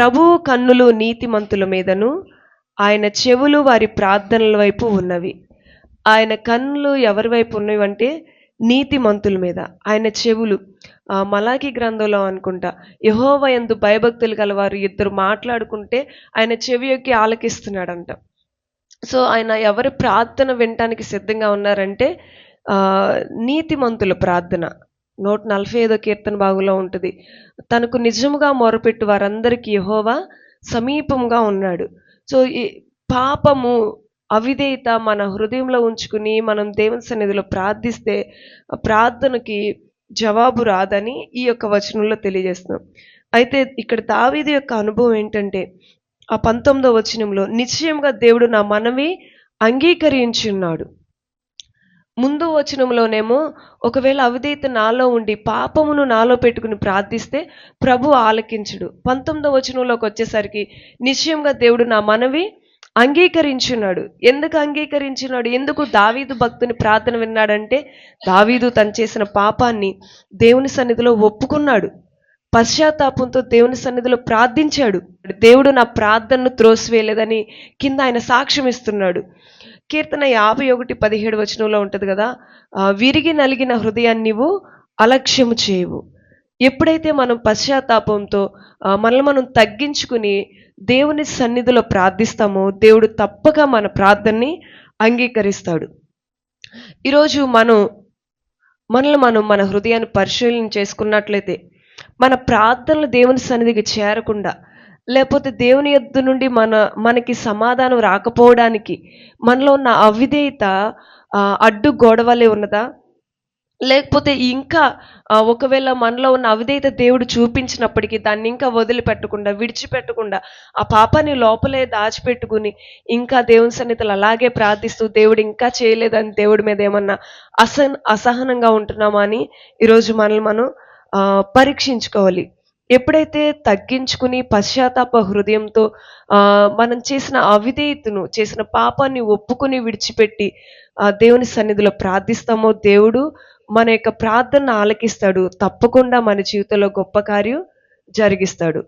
ప్రభువు కన్నులు నీతిమంతుల మీదను ఆయన చెవులు వారి ప్రార్థనల వైపు ఉన్నవి. ఆయన కన్నులు ఎవరి వైపు ఉన్నవి అంటే నీతిమంతుల మీద. ఆయన చెవులు మలాకి గ్రంథంలో అనుకుంటా, యెహోవా యందు భయభక్తులు గలవారు ఇద్దరు మాట్లాడుకుంటే ఆయన చెవి యొక్కి ఆలకిస్తున్నాడంట. సో ఆయన ఎవరి ప్రార్థన వినటానికి సిద్ధంగా ఉన్నారంటే నీతిమంతుల ప్రార్థన. 145 కీర్తన భాగంలో ఉంటుంది. తనకు నిజముగా మొరపెట్టు వారందరికీ యెహోవా సమీపంగా ఉన్నాడు. సో ఈ పాపము, అవిధేయత మన హృదయంలో ఉంచుకుని మనం దేవుని సన్నిధిలో ప్రార్థిస్తే ఆ ప్రార్థనకి జవాబు రాదని ఈ యొక్క వచనంలో తెలియజేస్తున్నాం. అయితే ఇక్కడ దావీదు యొక్క అనుభవం ఏంటంటే ఆ 19వ వచనంలో నిశ్చయంగా దేవుడు నా మనవి అంగీకరించున్నాడు. ముందు వచనంలోనేమో ఒకవేళ అవిధేయత నాలో ఉండి పాపమును నాలో పెట్టుకుని ప్రార్థిస్తే ప్రభు ఆలకించుడు. 19వ వచనంలోకి వచ్చేసరికి నిశ్చయంగా దేవుడు నా మనవి అంగీకరించున్నాడు. ఎందుకు అంగీకరించున్నాడు? ఎందుకు దావీదు భక్తుని ప్రార్థన విన్నాడంటే దావీదు తను చేసిన పాపాన్ని దేవుని సన్నిధిలో ఒప్పుకున్నాడు. పశ్చాత్తాపంతో దేవుని సన్నిధిలో ప్రార్థించాడు. దేవుడు నా ప్రార్థనను త్రోసివేయలేదని కింద ఆయన సాక్ష్యం ఇస్తున్నాడు. కీర్తన 51:17 వచనంలో ఉంటుంది కదా, విరిగి నలిగిన హృదయాన్ని నీవు అలక్ష్యము చేయవు. ఎప్పుడైతే మనం పశ్చాత్తాపంతో మనల్ని మనం తగ్గించుకుని దేవుని సన్నిధిలో ప్రార్థిస్తామో దేవుడు తప్పక మన ప్రార్థనని అంగీకరిస్తాడు. ఈరోజు మనల్ని మనం మన హృదయాన్ని పరిశీలన చేసుకున్నట్లయితే మన ప్రార్థనలు దేవుని సన్నిధికి చేరకుండా, లేకపోతే దేవుని యొద్ద నుండి మనకి సమాధానం రాకపోవడానికి మనలో ఉన్న అవిధేయత అడ్డు గోడవలే ఉన్నదా? లేకపోతే ఇంకా ఒకవేళ మనలో ఉన్న అవిధేయత దేవుడు చూపించినప్పటికీ దాన్ని ఇంకా వదిలిపెట్టకుండా, విడిచిపెట్టకుండా ఆ పాపాన్ని లోపలే దాచిపెట్టుకుని ఇంకా దేవుని సన్నిధిలో అలాగే ప్రార్థిస్తూ దేవుడు ఇంకా చేయలేదని దేవుడి మీద ఏమన్నా అసహనంగా ఉంటున్నామా అని ఈరోజు మనల్ని మనం పరీక్షించుకోవాలి. ఎప్పుడైతే తగ్గించుకుని పశ్చాత్తాప హృదయంతో మనం చేసిన అవిధేయతను, చేసిన పాపాన్ని ఒప్పుకొని విడిచిపెట్టి దేవుని సన్నిధిలో ప్రార్థిస్తామో దేవుడు మన యొక్క ప్రార్థనను ఆలకిస్తాడు. తప్పకుండా మన జీవితంలో గొప్ప కార్యం జరిగిస్తాడు.